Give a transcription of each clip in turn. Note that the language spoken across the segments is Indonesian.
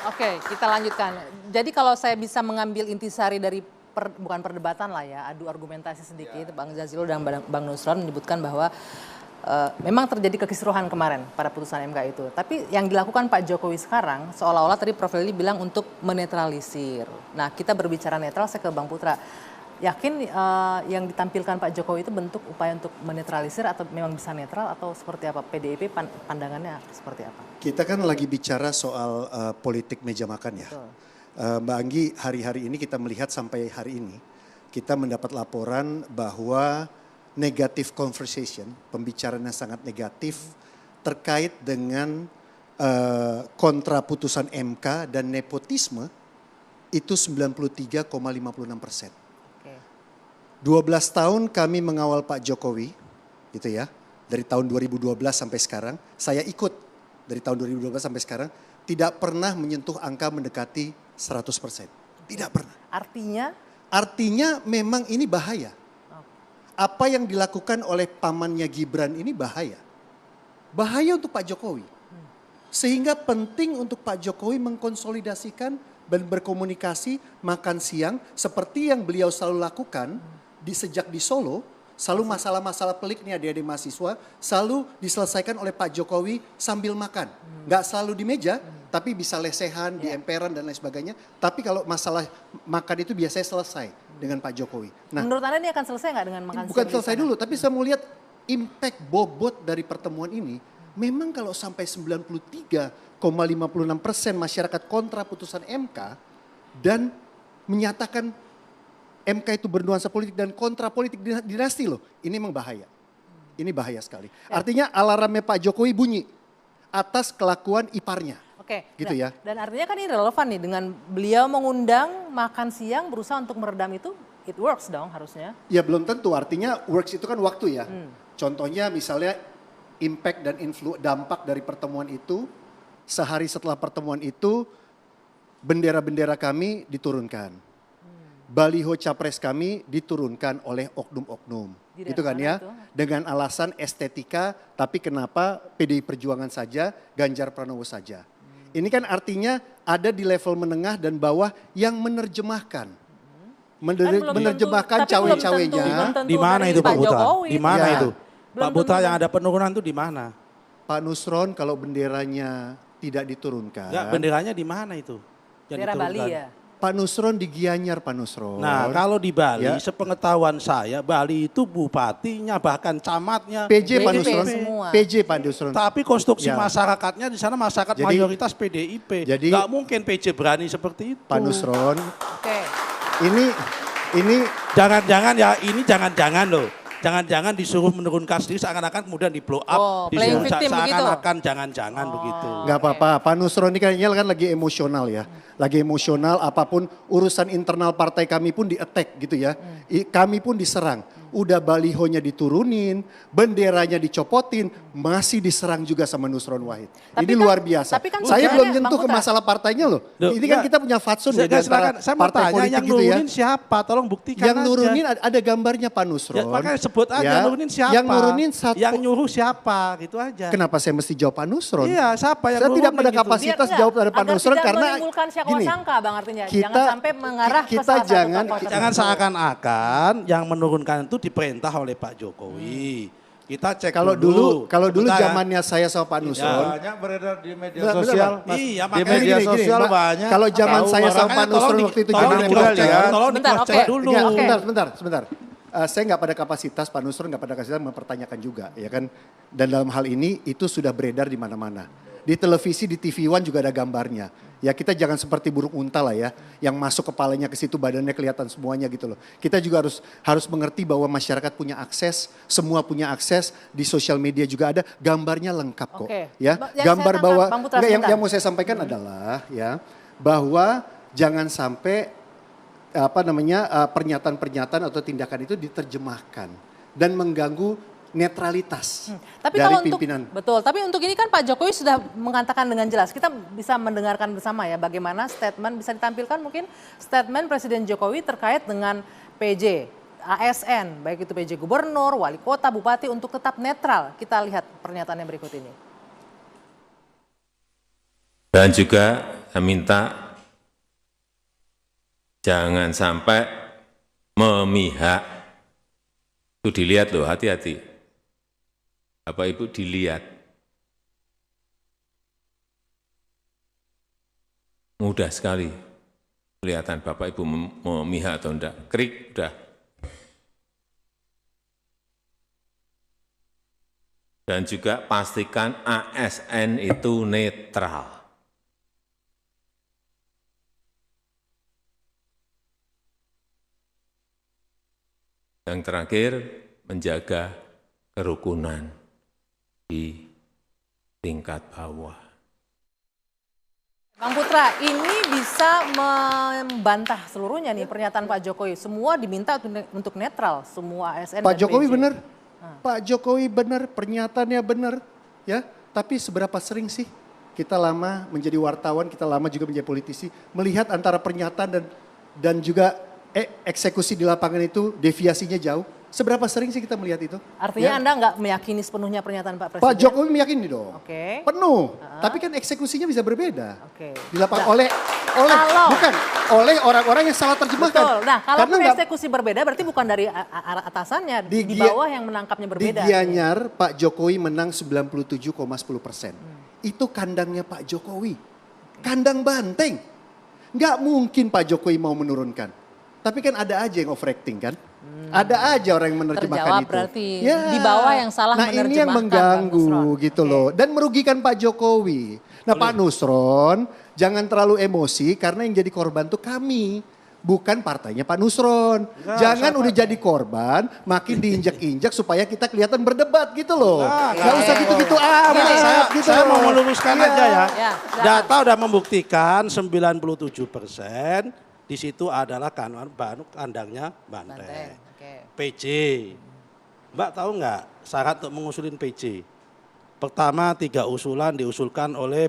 Oke, kita lanjutkan. Jadi kalau saya bisa mengambil intisari dari bukan perdebatan lah ya, adu argumentasi sedikit, Bang Jazilul dan Bang Nusron menyebutkan bahwa memang terjadi kekisruhan kemarin pada putusan MK itu. Tapi yang dilakukan Pak Jokowi sekarang seolah-olah tadi Prof. Lili bilang untuk menetralisir. Nah, kita berbicara netral, saya ke Bang Putra. Yakin yang ditampilkan Pak Jokowi itu bentuk upaya untuk menetralisir atau memang bisa netral atau seperti apa? PDIP pandangannya seperti apa? Kita kan lagi bicara soal politik meja makan ya. Mbak Anggi, hari-hari ini kita melihat sampai hari ini kita mendapat laporan bahwa negative conversation, pembicaraan yang sangat negatif terkait dengan kontra putusan MK dan nepotisme itu 93,56%. 12 tahun kami mengawal Pak Jokowi, gitu ya, dari tahun 2012 sampai sekarang, saya ikut dari tahun 2012 sampai sekarang, tidak pernah menyentuh angka mendekati 100%. Tidak pernah. Artinya? Artinya memang ini bahaya. Apa yang dilakukan oleh pamannya Gibran ini bahaya. Bahaya untuk Pak Jokowi. Sehingga penting untuk Pak Jokowi mengkonsolidasikan dan berkomunikasi makan siang seperti yang beliau selalu lakukan sejak di Solo, selalu masalah-masalah pelik nih adik-adik mahasiswa selalu diselesaikan oleh Pak Jokowi sambil makan. Nggak selalu di meja, tapi bisa lesehan, di emperan dan lain sebagainya. Tapi kalau masalah makan itu biasanya selesai dengan Pak Jokowi. Nah, menurut Anda ini akan selesai nggak dengan makan siang? Bukan selesai dulu, tapi saya mau lihat impact bobot dari pertemuan ini. Memang kalau sampai 93,56% masyarakat kontra putusan MK dan menyatakan MK itu bernuansa politik dan kontra politik dinasti loh. Ini memang bahaya. Ini bahaya sekali. Artinya alarmnya Pak Jokowi bunyi atas kelakuan iparnya. Oke, gitu ya. Dan artinya kan ini relevan nih dengan beliau mengundang makan siang berusaha untuk meredam itu, it works dong harusnya. Ya belum tentu, artinya works itu kan waktu ya. Contohnya misalnya impact dan dampak dari pertemuan itu, sehari setelah pertemuan itu bendera-bendera kami diturunkan. Baliho capres kami diturunkan oleh oknum-oknum. Gitu kan ya. Itu? Dengan alasan estetika, tapi kenapa PDI Perjuangan saja, Ganjar Pranowo saja. Ini kan artinya ada di level menengah dan bawah yang menerjemahkan. Menerjemahkan cawe-cawenya. Di mana itu Pak Putra? Di mana itu? Pak Putra yang ada penurunan itu di mana? Pak Nusron kalau benderanya tidak diturunkan. Ya, benderanya di mana itu? Bendera Bali ya? Pak Nusron di Gianyar, Pak Nusron. Nah kalau di Bali, sepengetahuan saya, Bali itu bupatinya bahkan camatnya. PJ Pak Nusron, PJ Pak Nusron. Tapi konstruksi masyarakatnya di sana masyarakat mayoritas PDIP. Jadi gak mungkin PJ berani seperti itu. Pak Nusron, ini jangan-jangan ya, ini jangan-jangan loh. Jangan-jangan disuruh menurunkan sendiri seakan-akan kemudian di blow up. Playing victim seakan-akan jangan-jangan begitu. Gak apa-apa, Pak Nusron ini kayaknya kan lagi emosional ya. Lagi emosional, apapun urusan internal partai kami pun di-attack gitu ya. Kami pun diserang. Udah balihonya diturunin, benderanya dicopotin, masih diserang juga sama Nusron Wahid. Ini luar biasa. Saya belum nyentuh ke masalah partainya loh. Ini kan kita punya fatsun ya antara partai politik gitu ya. Yang nurunin siapa? Tolong buktikan yang nurunin ada gambarnya Pak Nusron. Ya, makanya sebut aja nurunin siapa. Yang nurunin yang nyuruh siapa gitu aja. Kenapa saya mesti jawab Pak Nusron? Iya, siapa yang saya tidak pada kapasitas jawab dari Pak Nusron karena gini. Bang, artinya jangan sampai mengarah ke jangan seakan-akan yang menurunkan itu diperintah oleh Pak Jokowi. Kita cek kalau dulu zamannya saya sama Pak Nusron. Banyak beredar di media sosial. Iya, di media sosial banyak. Kalau zaman saya sama Pak Nusron waktu itu tolong dicek dulu. Sebentar. Saya nggak pada kapasitas, Pak Nusron nggak pada kapasitas mempertanyakan juga, ya kan. Dan dalam hal ini itu sudah beredar di mana-mana. Di televisi, di TV One juga ada gambarnya. Ya kita jangan seperti burung unta lah ya, yang masuk kepalanya ke situ, badannya kelihatan semuanya gitu loh. Kita juga harus mengerti bahwa masyarakat punya akses, semua punya akses, di sosial media juga ada, gambarnya lengkap kok. Ya, gambar bahwa yang mau saya sampaikan adalah ya bahwa jangan sampai pernyataan-pernyataan atau tindakan itu diterjemahkan dan mengganggu netralitas dari pimpinan. Betul, tapi untuk ini kan Pak Jokowi sudah mengatakan dengan jelas. Kita bisa mendengarkan bersama ya bagaimana statement bisa ditampilkan mungkin statement Presiden Jokowi terkait dengan PJ, ASN, baik itu PJ Gubernur, Wali Kota, Bupati untuk tetap netral. Kita lihat pernyataannya berikut ini. Dan juga saya minta jangan sampai memihak. Itu dilihat loh, hati-hati. Bapak Ibu dilihat. Mudah sekali kelihatan Bapak Ibu memihak atau enggak. Krik, udah. Dan juga pastikan ASN itu netral. Yang terakhir, menjaga kerukunan di tingkat bawah. Bang Putra, ini bisa membantah seluruhnya nih pernyataan Pak Jokowi. Semua diminta untuk netral, semua ASN Pak dan Jokowi PJ. benar, Pak Jokowi benar, pernyataannya benar, ya. Tapi seberapa sering sih kita lama menjadi wartawan, kita lama juga menjadi politisi, melihat antara pernyataan dan juga eksekusi di lapangan itu deviasinya jauh. Seberapa sering sih kita melihat itu? Artinya Ya. Anda nggak meyakini sepenuhnya pernyataan Pak Presiden? Pak Jokowi meyakini dong. Oke. Penuh. Tapi kan eksekusinya bisa berbeda. Oke. Di lapangan Nah, kalau- bukan oleh orang-orang yang salah terjemahkan. Betul. Nah, kalau Karena nggak- eksekusi berbeda berarti bukan dari atasannya, di Di bawah yang menangkapnya Di berbeda. Gianyar Pak Jokowi menang 97,10%. Itu kandangnya Pak Jokowi. Kandang banteng. Nggak mungkin Pak Jokowi mau menurunkan. Tapi kan ada aja yang overacting kan. Ada aja orang yang menerjemahkan Terjawab itu. berarti di bawah yang salah Nah ini yang menerjemahkan, mengganggu Bang Nusron. gitu Oke. loh. Dan merugikan Pak Jokowi. Nah Pak Nusron jangan terlalu emosi karena yang jadi korban tuh kami. Bukan partainya Pak Nusron. Jangan udah jadi korban makin diinjak-injak supaya kita kelihatan berdebat gitu loh. Nggak usah gitu-gitu amat gitu Saya loh. mau meluruskan Iya. aja ya. Ya, Data udah membuktikan 97% di situ adalah kandangnya Banteng. Banteng. Oke. PJ. Mbak tahu nggak syarat untuk mengusulin PJ? Pertama 3 usulan diusulkan oleh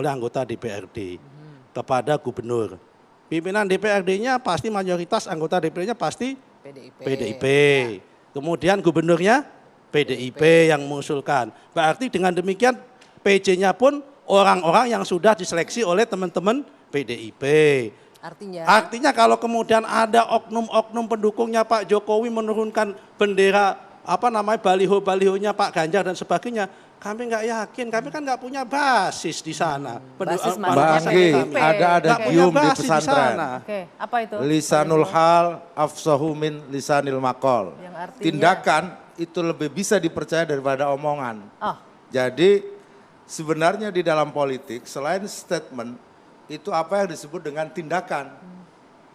anggota DPRD kepada gubernur. Pimpinan DPRD-nya pasti mayoritas anggota DPRD-nya pasti PDIP. Kemudian gubernurnya PDIP yang mengusulkan. Berarti dengan demikian PJ-nya pun orang-orang yang sudah diseleksi oleh teman-teman PDIP. Artinya kalau kemudian ada oknum-oknum pendukungnya Pak Jokowi menurunkan bendera baliho-balihonya Pak Ganjar dan sebagainya, kami nggak yakin, kami kan nggak punya basis di sana. Basis Bang Anggi, ada Nggak punya gium di basis di pesantren. sana. Oke, apa itu? Lisanul hal afsahu min lisanil maqal. Yang artinya- Tindakan itu lebih bisa dipercaya daripada omongan. Oh, Jadi sebenarnya di dalam politik selain statement itu apa yang disebut dengan tindakan.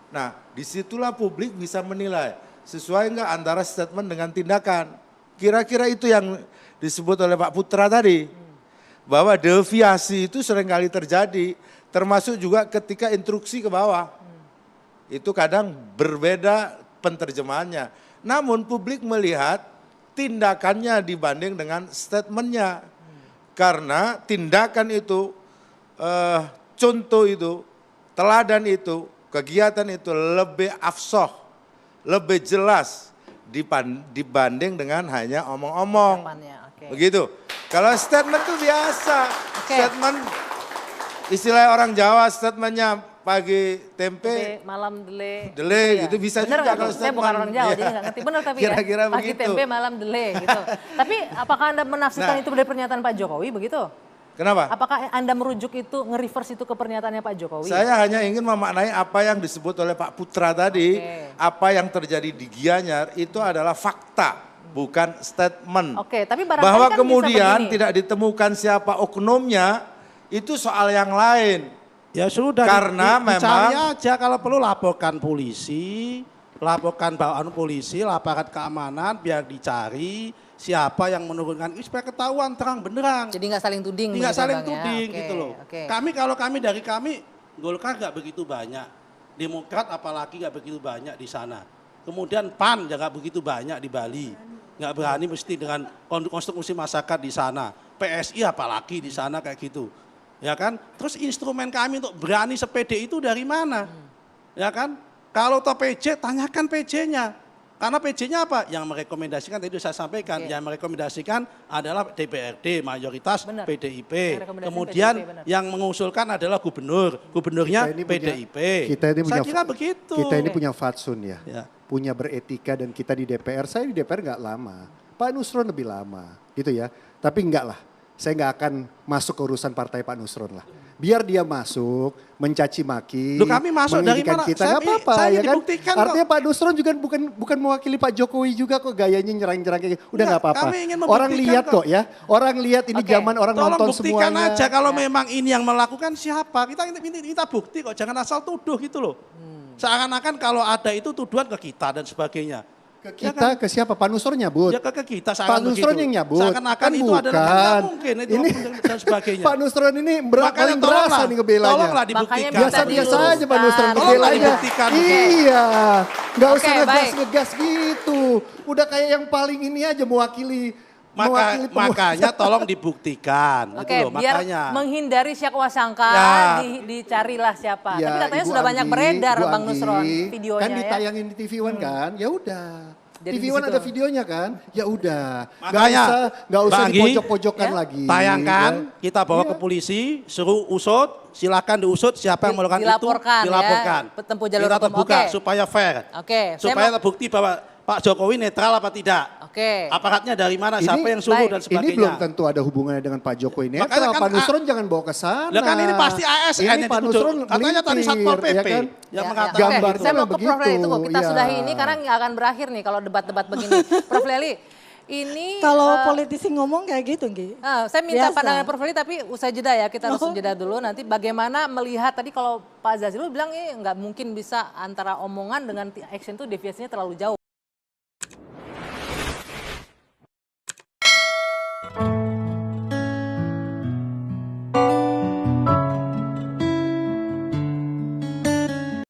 Nah disitulah publik bisa menilai sesuai nggak antara statement dengan tindakan. Kira-kira itu yang disebut oleh Pak Putra tadi. Bahwa deviasi itu seringkali terjadi termasuk juga ketika instruksi ke bawah. Itu kadang berbeda penerjemahannya. Namun publik melihat tindakannya dibanding dengan statementnya. Karena tindakan itu, contoh itu, teladan itu, kegiatan itu lebih afsoh, lebih jelas dibanding dengan hanya omong-omong. jawabannya, oke. Begitu. Kalau statement itu biasa. Oke. Statement, istilah orang Jawa statementnya pagi tempe, malam dele. Dele, ya. gitu bisa Bener juga nggak kalau tuh? Saya bukan statement. orang Jawa, Iya. jadi nggak ngerti. Bener tapi Kira-kira ya, pagi begitu. tempe, malam dele gitu. Tapi apakah Anda menafsirkan Nah. itu dari pernyataan Pak Jokowi begitu? Kenapa? Apakah Anda merujuk itu, nge-reverse itu ke pernyataannya Pak Jokowi? Saya hanya ingin memaknai apa yang disebut oleh Pak Putra tadi, Oke. apa yang terjadi di Gianyar itu adalah fakta, bukan statement. Oke, tapi barangkali Bahwa kan bisa kemudian begini. tidak ditemukan siapa oknumnya, itu soal yang lain. Ya sudah, Karena dicari memang- aja kalau perlu laporkan polisi, laporkan bawaan polisi, laporan keamanan biar dicari siapa yang menurunkan itu supaya ketahuan terang benderang. Jadi nggak saling tuding. Tidak begitu, saling Bang, ya? tuding Oke, gitu loh. Oke. Kami dari kami Golkar nggak begitu banyak, Demokrat apalagi nggak begitu banyak di sana. Kemudian PAN juga nggak begitu banyak di Bali, nggak berani mesti dengan konstruksi masyarakat di sana. PSI apalagi di sana kayak gitu, ya kan? Terus instrumen kami untuk berani sepede itu dari mana, ya kan? Kalau toh PJ tanyakan PJ-nya. Karena PJ-nya apa? Yang merekomendasikan tadi saya sampaikan, yang merekomendasikan adalah DPRD mayoritas Benar. PDIP. Yang rekomendasikan Kemudian PDIP, benar. yang mengusulkan adalah gubernurnya PDIP. Saya kira begitu. Kita ini punya fatsun ya, Ya. punya beretika dan kita di DPR, saya di DPR nggak lama, Pak Nusron lebih lama gitu ya. Tapi enggak lah, saya nggak akan masuk ke urusan partai Pak Nusron lah. Biar dia masuk, mencaci maki, Loh, kami masuk dari meninggikan mana? kita, Saya- nggak apa-apa saya ya kan. dibuktikan kok. Artinya Pak Nusron juga bukan mewakili Pak Jokowi juga kok, gayanya nyerang-nyerang kayak gitu. Udah nggak apa-apa. kami ingin Orang membuktikan lihat kok. kok ya, orang lihat ini Oke. zaman orang Tolong nonton buktikan semuanya. aja kalau memang ini yang melakukan siapa. Kita bukti kok, jangan asal tuduh gitu loh. Seakan-akan kalau ada itu tuduhan ke kita dan sebagainya. Ke kita, ke siapa? Pak Nusron nyabut. Ya ke kita Pak seakan Nusron begitu. yang nyabut. Seakan-akan itu adalah nggak mungkin itu Ini dan sebagainya. Pak Nusron ini Makanya paling berasa nih ngebelanya. tolonglah Makanya dibuktikan. Biasa-biasa Tadi aja Pak Nusron diluruskan. Tolonglah ngebelanya. dibuktikan. Iya, nggak usah Oke, baik. ngegas gitu. Udah kayak yang paling ini aja mewakili Makanya tolong dibuktikan. Oke, Itu loh, biar makanya. menghindari syakwa sangka, Ya. dicarilah siapa. Ya, Tapi katanya Ibu sudah banyak Anggi, beredar Ibu Bang Anggi, Nusron videonya kan ya. ditayangin di TV One kan, ya udah. Jadi TV di One situ. ada videonya kan, ya udah. Makanya, nggak usah Bang Anggi, dipojok-pojokkan ya, lagi. Tayangkan, ya. kita bawa Iya. ke polisi, suruh usut, silakan diusut siapa yang melakukan Dilaporkan, itu, dilaporkan. ya, tempuh jalur kita hukum. terbuka Oke. supaya fair. Oke, saya Supaya mau- terbukti bahwa Pak Jokowi netral apa tidak. Oke. Aparatnya dari mana, Ini- siapa yang suruh baik. dan Ini sebagainya. belum tentu ada hubungannya dengan Pak Jokowi ini. Makanya kan, Pak Nusron jangan bawa ke sana. Lah kan ini pasti ASN Ini yang Pak dituduh. Nusron Katanya tadi Satpol PP ya kan? yang Ya, mengatakan. ya. Oke, Gambarnya saya mau ke Prof. Leli, begitu, tunggu kita iya. sudahi ini karena nggak akan berakhir nih kalau debat-debat begini. Prof. Leli, ini Kalau politisi ngomong kayak gitu, Gi. saya minta Biasa. pandangan Prof. Leli tapi usai jeda ya, kita harus jeda dulu. Nanti bagaimana melihat tadi kalau Pak Zazilul bilang ini nggak mungkin bisa antara omongan dengan action itu deviasinya terlalu jauh.